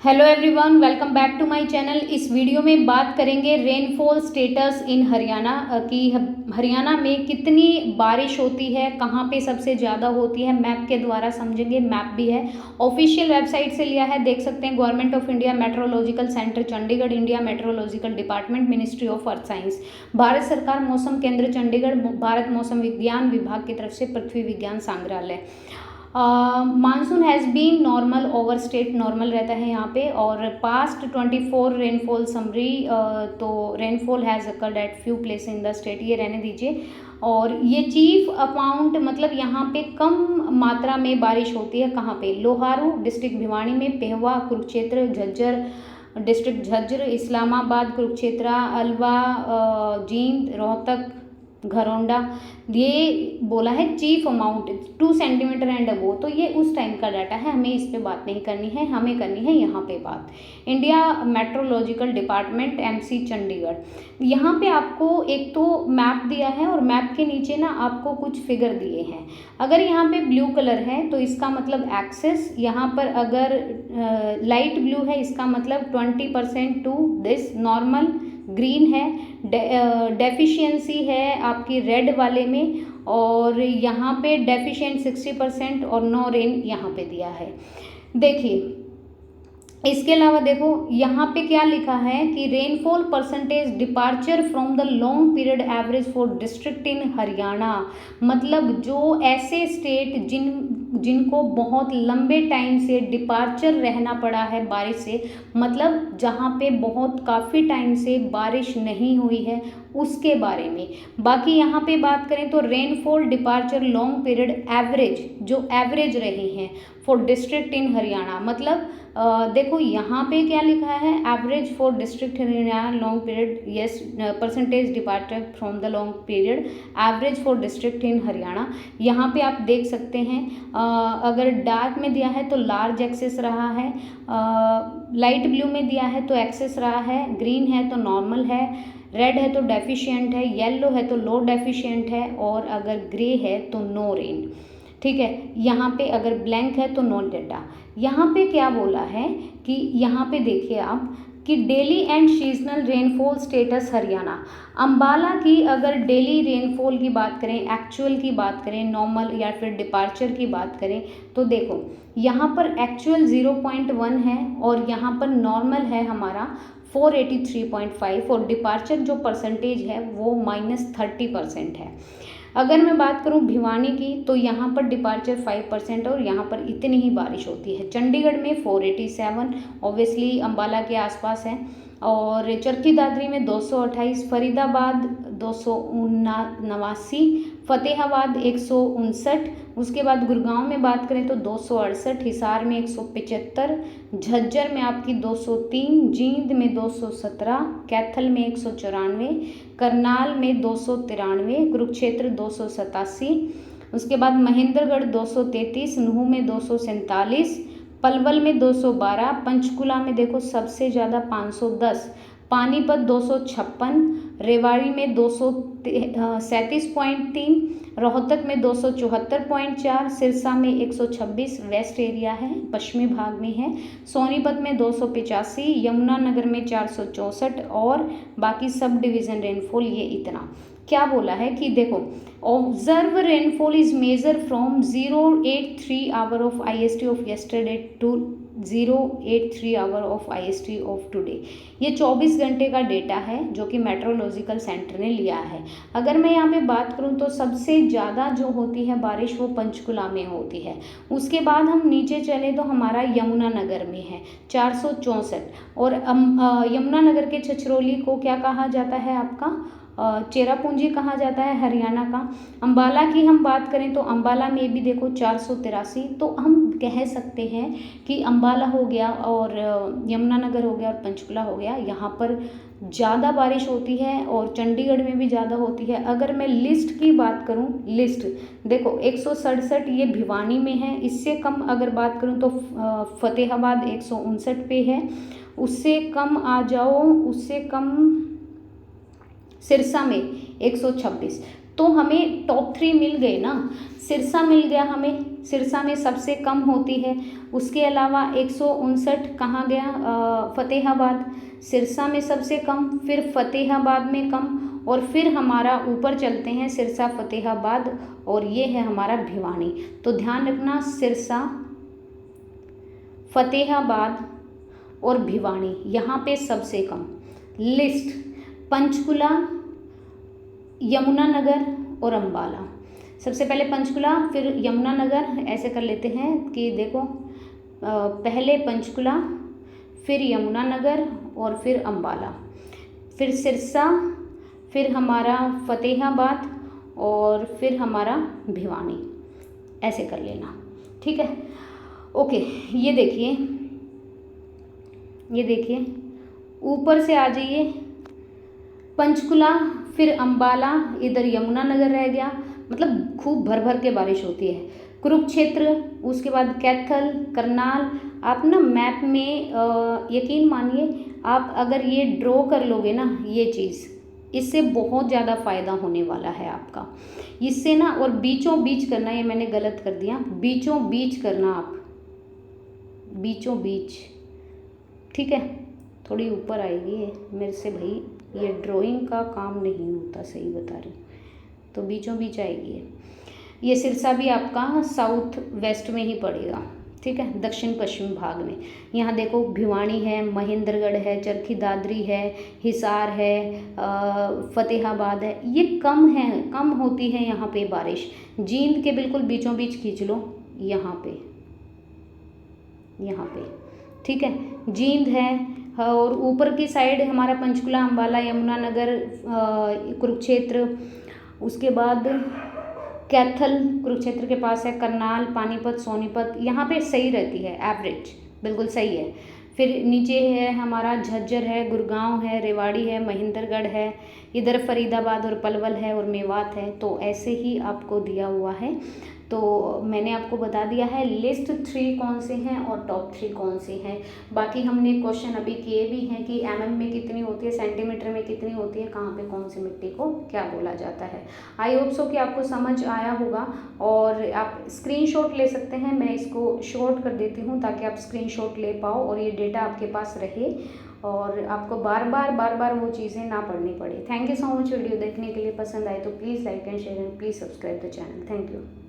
Hello everyone, welcome back to my channel. इस video में बात करेंगे रेनफॉल स्टेटस इन हरियाणा की हरियाणा में कितनी बारिश होती है, कहाँ पे सबसे ज़्यादा होती है, मैप के द्वारा समझेंगे। मैप भी है, ऑफिशियल वेबसाइट से लिया है, देख सकते हैं। Government of India meteorological centre Chandigarh, India meteorological department, ministry of earth science, Bharat सरकार मौसम केंद्र चंडीगढ़, भारत मौसम विज्ञान विभाग की तरफ से पृथ्वी विज्ञान संग्रहालय। Monsoon has been normal over state, normal रहता है यहाँ पे। और पास्ट 24 रेनफॉल समरी, तो rainfall has occurred at few place in the state, ये रहने दीजिए। और ये चीफ अमाउंट मतलब यहाँ पे कम मात्रा में बारिश होती है। कहाँ पे? लोहारू डिस्ट्रिक्ट भिवानी में, पेहवा, कुरुक्षेत्र, झज्जर डिस्ट्रिक्ट झज्जर, इस्लामाबाद, कुरुक्षेत्र, अलवा, जींद, रोहतक, घरौंडा। ये बोला है chief amount 2 centimetre and above, तो ये उस टाइम का डाटा है, हमें इस पे बात नहीं करनी है, हमें करनी है यहाँ पे बात। India meteorological department MC Chandigarh. यहाँ पे आपको एक तो मैप दिया है और मैप के नीचे ना आपको कुछ फिगर दिए हैं। अगर यहाँ पे ब्लू कलर है तो इसका मतलब एक्सेस, यहाँ पर अगर लाइट ब्लू है इसका मतलब 20% टू दिस नॉर्मल, ग्रीन है डेफिशिएंसी है आपकी रेड वाले में, और यहाँ पे डेफिशिएंट 60% और नो रेन यहाँ पे दिया है। देखिए इसके अलावा देखो यहाँ पे क्या लिखा है कि rainfall percentage departure from the long period average for district in Haryana, मतलब जो ऐसे स्टेट जिनको बहुत लंबे टाइम से डिपार्चर रहना पड़ा है बारिश से, मतलब जहाँ पे बहुत काफ़ी टाइम से बारिश नहीं हुई है, उसके बारे में। बाकी यहाँ पे बात करें तो rainfall departure long period average, जो एवरेज रहे हैं फॉर डिस्ट्रिक्ट इन हरियाणा, मतलब देखो यहाँ पे क्या लिखा है, average for district Haryana long period, yes percentage departure from the long period average for district in Haryana. यहाँ पे आप देख सकते हैं, अगर डार्क में दिया है तो लार्ज एक्सेस रहा है, लाइट ब्लू में दिया है तो एक्सेस रहा है, ग्रीन है तो नॉर्मल है, रेड है तो डेफिशिएंट है, येलो है तो लो डेफिशिएंट है, और अगर ग्रे है तो नो रेन। ठीक है, यहाँ पे अगर ब्लैंक है तो नो डेटा। यहाँ पे क्या बोला है कि यहाँ पे देखिए आप कि daily and seasonal rainfall status Haryana. Ambala की अगर डेली रेनफॉल की बात करें, एक्चुअल की बात करें, नॉर्मल या फिर डिपार्चर की बात करें, तो देखो यहाँ पर एक्चुअल 0.1 है और यहाँ पर नॉर्मल है हमारा 483.5, और डिपार्चर जो परसेंटेज है वो -30% है। अगर मैं बात करूं भिवानी की तो यहाँ पर डिपार्चर 5% और यहाँ पर इतनी ही बारिश होती है। चंडीगढ़ में 487, ऑब्वियसली अंबाला के आसपास है, और चरखी दादरी में 228, फरीदाबाद 279, फतेहाबाद 159, उसके बाद गुड़गांव में बात करें तो 268, हिसार में 175, झज्जर में आपकी 203, जींद में 217, कैथल में 194, करनाल में 293, कुरुक्षेत्र 287, उसके बाद महेंद्रगढ़ 233, नूह में 247, पलवल में 212, पंचकुला में देखो सबसे ज़्यादा 510, पानीपत 256, रेवाड़ी में 237.3, रोहतक में 274.4, सिरसा में 126, वेस्ट एरिया है, पश्चिमी भाग में है, सोनीपत में 285, यमुनानगर में 464, और बाकी सब डिवीज़न रेनफॉल ये इतना। क्या बोला है कि देखो observe rainfall is measure from 083 hour of IST of yesterday to 083 hour of IST of today. ये 24 घंटे का डेटा है जो कि मेट्रोलॉजिकल सेंटर ने लिया है। अगर मैं यहाँ पे बात करूँ तो सबसे ज़्यादा जो होती है बारिश वो पंचकुला में होती है, उसके बाद हम नीचे चले तो हमारा यमुनानगर में है 464, और यमुनानगर के छछरौली को क्या कहा जाता है आपका, चेरापूंजी कहा जाता है हरियाणा का। अंबाला की हम बात करें तो अंबाला में भी देखो 483, तो हम कह सकते हैं कि अंबाला हो गया और यमुनानगर हो गया और पंचकुला हो गया, यहाँ पर ज़्यादा बारिश होती है, और चंडीगढ़ में भी ज़्यादा होती है। अगर मैं लिस्ट की बात करूँ, लिस्ट देखो 167 ये भिवानी में है, इससे कम अगर बात करूँ तो फतेहाबाद 159 पे है, उससे कम आ जाओ, उससे कम सिरसा में 126, तो हमें टॉप 3 मिल गए ना। सिरसा मिल गया हमें, सिरसा में सबसे कम होती है। उसके अलावा 159 कहाँ गया, फतेहाबाद, सिरसा में सबसे कम, फिर फतेहाबाद में कम, और फिर हमारा ऊपर चलते हैं सिरसा फतेहाबाद, और ये है हमारा भिवानी। तो ध्यान रखना, सिरसा, फतेहाबाद और भिवानी यहाँ पे सबसे कम। लिस्ट, पंचकुला, यमुनानगर और अंबाला। सबसे पहले पंचकुला फिर यमुनानगर, ऐसे कर लेते हैं कि देखो पहले पंचकुला, फिर यमुनानगर और फिर अंबाला, फिर सिरसा, फिर हमारा फतेहाबाद और फिर हमारा भिवानी, ऐसे कर लेना, ठीक है। ओके, ये देखिए ऊपर से आ जाइए, पंचकुला, फिर अंबाला, इधर यमुनानगर रह गया, मतलब खूब भर भर के बारिश होती है। कुरुक्षेत्र, उसके बाद कैथल, करनाल। आप ना मैप में यकीन मानिए, आप अगर ये ड्रॉ कर लोगे ना ये चीज़, इससे बहुत ज़्यादा फ़ायदा होने वाला है आपका इससे ना। और बीचों बीच करना, ये मैंने गलत कर दिया, बीचों बीच करना आप, बीचों बीच, ठीक है। थोड़ी ऊपर आएगी ये मेरे से भाई, ये ड्राइंग का काम नहीं होता, सही बता रही हूँ। तो बीचों बीच आएगी ये सिरसा भी आपका साउथ वेस्ट में ही पड़ेगा, ठीक है, दक्षिण पश्चिम भाग में। यहाँ देखो भिवानी है, महेंद्रगढ़ है, चरखी दादरी है, हिसार है, फतेहाबाद है, ये कम है, कम होती है यहाँ पे बारिश। जींद के बिल्कुल बीचों बीच खींच लो, यहाँ पे, ठीक है, जींद है। और ऊपर की साइड हमारा पंचकुला, अंबाला, यमुनानगर, कुरुक्षेत्र, उसके बाद कैथल कुरुक्षेत्र के पास है, करनाल, पानीपत, सोनीपत, यहाँ पे सही रहती है, एवरेज बिल्कुल सही है। फिर नीचे है हमारा झज्जर है, गुड़गांव है, रेवाड़ी है, महेंद्रगढ़ है, इधर फरीदाबाद और पलवल है और मेवात है। तो ऐसे ही आपको दिया हुआ है। तो मैंने आपको बता दिया है लिस्ट 3 कौन से हैं और टॉप 3 कौन से हैं। बाकी हमने क्वेश्चन अभी किए भी हैं कि mm में कितनी होती है, सेंटीमीटर में कितनी होती है, कहाँ पे कौन सी मिट्टी को क्या बोला जाता है। आई होप सो कि आपको समझ आया होगा। और आप स्क्रीनशॉट ले सकते हैं, मैं इसको शॉर्ट कर देती हूँ ताकि आप स्क्रीनशॉट ले पाओ और ये डेटा आपके पास रहे और आपको बार बार वो चीज़ें ना पढ़नी पड़े। Thank you so much video देखने के लिए। पसंद आए तो please like and share and please subscribe the channel. Thank you.